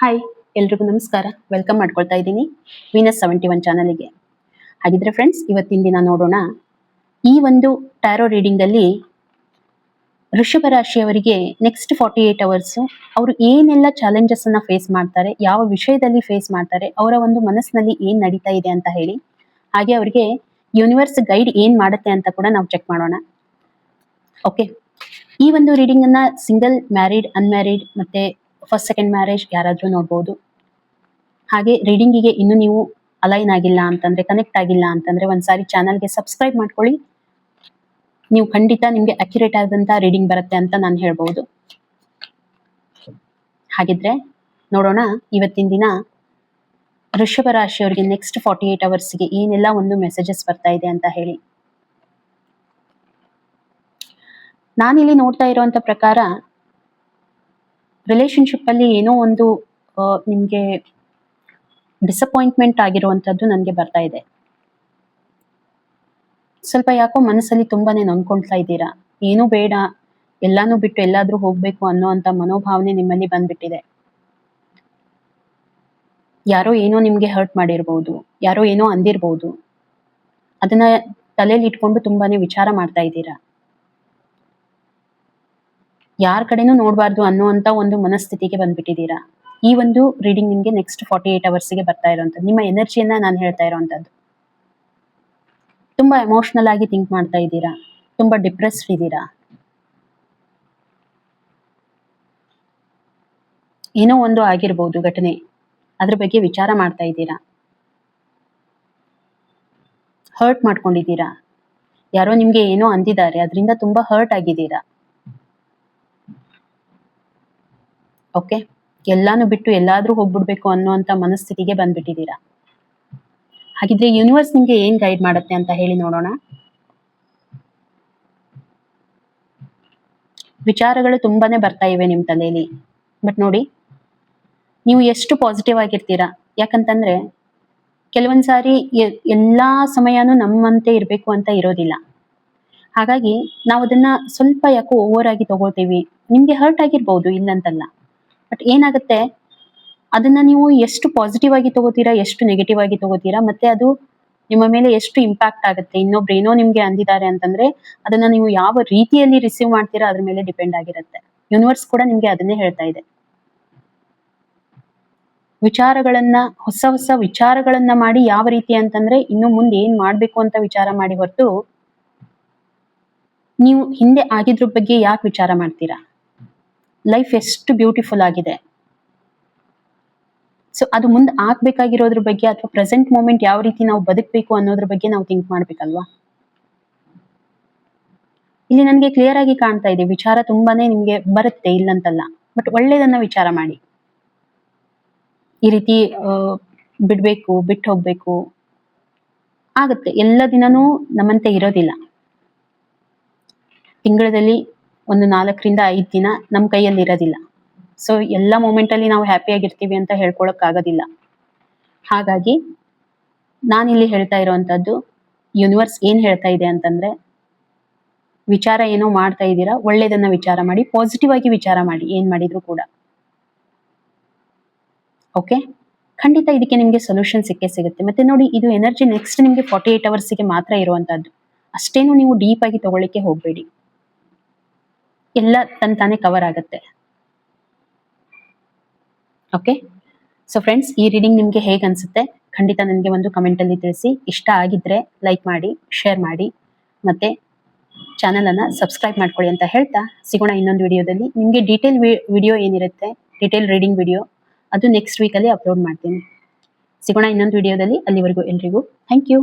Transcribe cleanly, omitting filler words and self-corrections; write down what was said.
Hi, ಎಲ್ರಿಗೂ ನಮಸ್ಕಾರ. Welcome ಮಾಡ್ಕೊಳ್ತಾ ಇದ್ದೀನಿ ವೀನಸ್ 71 ಚಾನಲ್ಗೆ. ಹಾಗಿದ್ರೆ ಫ್ರೆಂಡ್ಸ್, ಇವತ್ತಿನ ದಿನ ನೋಡೋಣ. ಈ ಒಂದು ಟ್ಯಾರೋ ರೀಡಿಂಗ್ ಅಲ್ಲಿ ವೃಷಭ ರಾಶಿಯವರಿಗೆ ನೆಕ್ಸ್ಟ್ 48 ಅವರ್ಸ್ ಅವರು ಏನೆಲ್ಲ ಚಾಲೆಂಜಸ್ ಅನ್ನ ಫೇಸ್ ಮಾಡ್ತಾರೆ, ಯಾವ ವಿಷಯದಲ್ಲಿ ಫೇಸ್ ಮಾಡ್ತಾರೆ, ಅವರ ಒಂದು ಮನಸ್ಸಿನಲ್ಲಿ ಏನ್ ನಡೀತಾ ಇದೆ ಅಂತ ಹೇಳಿ, ಹಾಗೆ ಅವರಿಗೆ ಯೂನಿವರ್ಸ್ ಗೈಡ್ ಏನ್ ಮಾಡುತ್ತೆ ಅಂತ ಕೂಡ ನಾವು ಚೆಕ್ ಮಾಡೋಣ. ಓಕೆ, ಈ ಒಂದು ರೀಡಿಂಗ್ ಅನ್ನ ಸಿಂಗಲ್, ಮ್ಯಾರಿಡ್, ಅನ್ಮ್ಯಾರಿಡ್ ಮತ್ತೆ ಫಸ್ಟ್ ಸೆಕೆಂಡ್ ಮ್ಯಾರೇಜ್ ಯಾರಾದ್ರೂ ನೋಡ್ಬೋದು. ಹಾಗೆ ರೀಡಿಂಗಿಗೆ ಇನ್ನು ನೀವು ಅಲೈನ್ ಆಗಿಲ್ಲ ಅಂತಂದ್ರೆ, ಕನೆಕ್ಟ್ ಆಗಿಲ್ಲ ಅಂತಂದ್ರೆ ಒಂದ್ಸಾರಿ ಚಾನಲ್ಗೆ ಸಬ್ಸ್ಕ್ರೈಬ್ ಮಾಡ್ಕೊಳ್ಳಿ. ನೀವು ಖಂಡಿತ ನಿಮ್ಗೆ ಅಕ್ಯುರೇಟ್ ಆದಂತ ರೀಡಿಂಗ್ ಬರುತ್ತೆ ಅಂತ ನಾನು ಹೇಳ್ಬಹುದು. ಹಾಗಿದ್ರೆ ನೋಡೋಣ, ಇವತ್ತಿನ ದಿನ ವೃಷಭ ರಾಶಿಯವರಿಗೆ ನೆಕ್ಸ್ಟ್ 48 ಅವರ್ಸ್ಗೆ ಏನೆಲ್ಲ ಒಂದು ಮೆಸೇಜಸ್ ಬರ್ತಾ ಇದೆ ಅಂತ ಹೇಳಿ. ನಾನಿಲ್ಲಿ ನೋಡ್ತಾ ಇರುವಂತ ಪ್ರಕಾರ ರಿಲೇಶನ್ಶಿಪ್ ಅಲ್ಲಿ ಏನೋ ಒಂದು ನಿಮ್ಗೆ ಡಿಸಪಾಯಿಂಟ್ಮೆಂಟ್ ಆಗಿರುವಂತದ್ದು ನನಗೆ ಬರ್ತಾ ಇದೆ. ಸ್ವಲ್ಪ ಯಾಕೋ ಮನಸ್ಸಲ್ಲಿ ತುಂಬಾನೇ ನೊಂದ್ಕೊಳ್ತಾ ಇದ್ದೀರಾ. ಏನೂ ಬೇಡ, ಎಲ್ಲಾನು ಬಿಟ್ಟು ಎಲ್ಲಾದ್ರೂ ಹೋಗ್ಬೇಕು ಅನ್ನೋಂತ ಮನೋಭಾವನೆ ನಿಮ್ಮಲ್ಲಿ ಬಂದ್ಬಿಟ್ಟಿದೆ. ಯಾರೋ ಏನೋ ನಿಮ್ಗೆ ಹರ್ಟ್ ಮಾಡಿರ್ಬೋದು, ಯಾರೋ ಏನೋ ಅಂದಿರ್ಬೋದು, ಅದನ್ನ ತಲೆಯಲ್ಲಿ ಇಟ್ಕೊಂಡು ತುಂಬಾನೇ ವಿಚಾರ ಮಾಡ್ತಾ ಇದ್ದೀರಾ. ಯಾರ ಕಡೆನೂ ನೋಡಬಾರ್ದು ಅನ್ನುವಂತ ಒಂದು ಮನಸ್ಥಿತಿಗೆ ಬಂದ್ಬಿಟ್ಟಿದ್ದೀರಾ. ಈ ಒಂದು ರೀಡಿಂಗ್ ನಿಮ್ಗೆ ನೆಕ್ಸ್ಟ್ 48 ಅವರ್ಸ್ಗೆ ಬರ್ತಾ ಇರುವಂತದ್ದು, ನಿಮ್ಮ ಎನರ್ಜಿಯನ್ನ ನಾನು ಹೇಳ್ತಾ ಇರುವಂತದ್ದು. ತುಂಬಾ ಎಮೋಷನಲ್ ಆಗಿ ಥಿಂಕ್ ಮಾಡ್ತಾ ಇದ್ದೀರಾ, ತುಂಬಾ ಡಿಪ್ರೆಸ್ಡ್ ಇದ್ದೀರಾ, ಏನೋ ಒಂದು ಆಗಿರ್ಬೋದು ಘಟನೆ, ಅದ್ರ ಬಗ್ಗೆ ವಿಚಾರ ಮಾಡ್ತಾ ಇದ್ದೀರಾ, ಹರ್ಟ್ ಮಾಡ್ಕೊಂಡಿದ್ದೀರಾ, ಯಾರೋ ನಿಮ್ಗೆ ಏನೋ ಅಂದಿದ್ದಾರೆ, ಅದರಿಂದ ತುಂಬಾ ಹರ್ಟ್ ಆಗಿದ್ದೀರಾ. ಓಕೆ, ಎಲ್ಲಾನು ಬಿಟ್ಟು ಎಲ್ಲಾದ್ರೂ ಹೋಗ್ಬಿಡ್ಬೇಕು ಅನ್ನೋಂತ ಮನಸ್ಥಿತಿಗೆ ಬಂದ್ಬಿಟ್ಟಿದ್ದೀರಾ. ಹಾಗಿದ್ರೆ ಯೂನಿವರ್ಸ್ ನಿಮ್ಗೆ ಏನ್ ಗೈಡ್ ಮಾಡುತ್ತೆ ಅಂತ ಹೇಳಿ ನೋಡೋಣ. ವಿಚಾರಗಳು ತುಂಬಾನೇ ಬರ್ತಾ ಇವೆ ನಿಮ್ ತಲೆಯಲ್ಲಿ, ಬಟ್ ನೋಡಿ, ನೀವು ಎಷ್ಟು ಪಾಸಿಟಿವ್ ಆಗಿರ್ತೀರಾ. ಯಾಕಂತಂದ್ರೆ ಕೆಲವೊಂದ್ ಸಾರಿ ಎಲ್ಲಾ ಸಮಯನೂ ನಮ್ಮಂತೆ ಇರ್ಬೇಕು ಅಂತ ಇರೋದಿಲ್ಲ. ಹಾಗಾಗಿ ನಾವು ಅದನ್ನ ಸ್ವಲ್ಪ ಯಾಕೋ ಓವರ್ ಆಗಿ ತಗೋತೀವಿ. ನಿಮ್ಗೆ ಹರ್ಟ್ ಆಗಿರ್ಬೋದು, ಇಲ್ಲಂತಲ್ಲ, ಬಟ್ ಏನಾಗುತ್ತೆ, ಅದನ್ನ ನೀವು ಎಷ್ಟು ಪಾಸಿಟಿವ್ ಆಗಿ ತಗೋತೀರಾ, ಎಷ್ಟು ನೆಗೆಟಿವ್ ಆಗಿ ತಗೋತೀರಾ, ಮತ್ತೆ ಅದು ನಿಮ್ಮ ಮೇಲೆ ಎಷ್ಟು ಇಂಪ್ಯಾಕ್ಟ್ ಆಗುತ್ತೆ. ಇನ್ನೊಬ್ರು ಏನೋ ನಿಮ್ಗೆ ಅಂದಿದ್ದಾರೆ ಅಂತಂದ್ರೆ ಅದನ್ನ ನೀವು ಯಾವ ರೀತಿಯಲ್ಲಿ ರಿಸೀವ್ ಮಾಡ್ತೀರಾ ಅದ್ರ ಮೇಲೆ ಡಿಪೆಂಡ್ ಆಗಿರುತ್ತೆ. ಯೂನಿವರ್ಸ್ ಕೂಡ ನಿಮ್ಗೆ ಅದನ್ನೇ ಹೇಳ್ತಾ ಇದೆ. ವಿಚಾರಗಳನ್ನ, ಹೊಸ ಹೊಸ ವಿಚಾರಗಳನ್ನ ಮಾಡಿ, ಯಾವ ರೀತಿ ಅಂತಂದ್ರೆ ಇನ್ನು ಮುಂದೆ ಏನ್ ಮಾಡ್ಬೇಕು ಅಂತ ವಿಚಾರ ಮಾಡಿ ಹೊರತು ನೀವು ಹಿಂದೆ ಆಗಿದ್ರ ಬಗ್ಗೆ ಯಾಕೆ ವಿಚಾರ ಮಾಡ್ತೀರಾ. ಲೈಫ್ ಎಷ್ಟು ಬ್ಯೂಟಿಫುಲ್ ಆಗಿದೆ. ಸೊ ಅದು ಮುಂದೆ ಆಗ್ಬೇಕಾಗಿರೋದ್ರ ಬಗ್ಗೆ, ಅಥವಾ ಪ್ರೆಸೆಂಟ್ ಮೂಮೆಂಟ್ ಯಾವ ರೀತಿ ನಾವು ಬದುಕಬೇಕು ಅನ್ನೋದ್ರ ಬಗ್ಗೆ ನಾವು ಥಿಂಕ್ ಮಾಡ್ಬೇಕಲ್ವಾ. ಇಲ್ಲಿ ನನಗೆ ಕ್ಲಿಯರ್ ಆಗಿ ಕಾಣ್ತಾ ಇದೆ, ವಿಚಾರ ತುಂಬಾನೇ ನಿಮ್ಗೆ ಬರುತ್ತೆ, ಇಲ್ಲಂತಲ್ಲ, ಬಟ್ ಒಳ್ಳೇದನ್ನ ವಿಚಾರ ಮಾಡಿ. ಈ ರೀತಿ ಬಿಡ್ಬೇಕು, ಬಿಟ್ಟು ಹೋಗ್ಬೇಕು ಆಗತ್ತೆ. ಎಲ್ಲ ದಿನನೂ ನಮ್ಮಂತೆ ಇರೋದಿಲ್ಲ. ತಿಂಗಳಲ್ಲಿ ಒಂದು 4 ರಿಂದ 5 ದಿನ ನಮ್ಮ ಕೈಯಲ್ಲಿ ಇರೋದಿಲ್ಲ. ಸೊ ಎಲ್ಲ ಮೂಮೆಂಟ್ ಅಲ್ಲಿ ನಾವು ಹ್ಯಾಪಿ ಆಗಿರ್ತೀವಿ ಅಂತ ಹೇಳ್ಕೊಳಕ್ ಆಗೋದಿಲ್ಲ. ಹಾಗಾಗಿ ನಾನಿಲ್ಲಿ ಹೇಳ್ತಾ ಇರುವಂತದ್ದು, ಯೂನಿವರ್ಸ್ ಏನ್ ಹೇಳ್ತಾ ಇದೆ ಅಂತಂದ್ರೆ, ವಿಚಾರ ಏನೋ ಮಾಡ್ತಾ ಇದ್ದೀರಾ, ಒಳ್ಳೇದನ್ನ ವಿಚಾರ ಮಾಡಿ, ಪಾಸಿಟಿವ್ ಆಗಿ ವಿಚಾರ ಮಾಡಿ, ಏನ್ ಮಾಡಿದ್ರು ಕೂಡ. ಓಕೆ, ಖಂಡಿತ ಇದಕ್ಕೆ ನಿಮ್ಗೆ ಸೊಲ್ಯೂಷನ್ ಸಿಕ್ಕೇ ಸಿಗುತ್ತೆ. ಮತ್ತೆ ನೋಡಿ, ಇದು ಎನರ್ಜಿ ನೆಕ್ಸ್ಟ್ ನಿಮ್ಗೆ 48 ಅವರ್ಸ್ಗೆ ಮಾತ್ರ ಇರುವಂತದ್ದು. ಅಷ್ಟೇನು ನೀವು ಡೀಪ್ ಆಗಿ ತಗೊಳ್ಳಿಕ್ಕೆ ಹೋಗ್ಬೇಡಿ, ಎಲ್ಲ ತಾನೇ ಕವರ್ ಆಗುತ್ತೆ. ಓಕೆ, ಸೊ ಫ್ರೆಂಡ್ಸ್, ಈ ರೀಡಿಂಗ್ ನಿಮ್ಗೆ ಹೇಗೆ ಅನ್ಸುತ್ತೆ ಖಂಡಿತ ನನಗೆ ಒಂದು ಕಮೆಂಟ್ ಅಲ್ಲಿ ತಿಳಿಸಿ. ಇಷ್ಟ ಆಗಿದ್ರೆ ಲೈಕ್ ಮಾಡಿ, ಶೇರ್ ಮಾಡಿ, ಮತ್ತೆ ಚಾನಲ್ ಅನ್ನ ಸಬ್ಸ್ಕ್ರೈಬ್ ಮಾಡ್ಕೊಳ್ಳಿ ಅಂತ ಹೇಳ್ತಾ ಸಿಗೋಣ ಇನ್ನೊಂದು ವಿಡಿಯೋದಲ್ಲಿ. ನಿಮ್ಗೆ ಡೀಟೇಲ್ ವಿಡಿಯೋ ಏನಿರುತ್ತೆ, ಡೀಟೇಲ್ ರೀಡಿಂಗ್ ವಿಡಿಯೋ, ಅದು ನೆಕ್ಸ್ಟ್ ವೀಕ್ ಅಲ್ಲಿ ಅಪ್ಲೋಡ್ ಮಾಡ್ತೀನಿ. ಸಿಗೋಣ ಇನ್ನೊಂದು ವಿಡಿಯೋದಲ್ಲಿ. ಅಲ್ಲಿವರೆಗೂ ಎಲ್ರಿಗೂ ಥ್ಯಾಂಕ್ ಯು.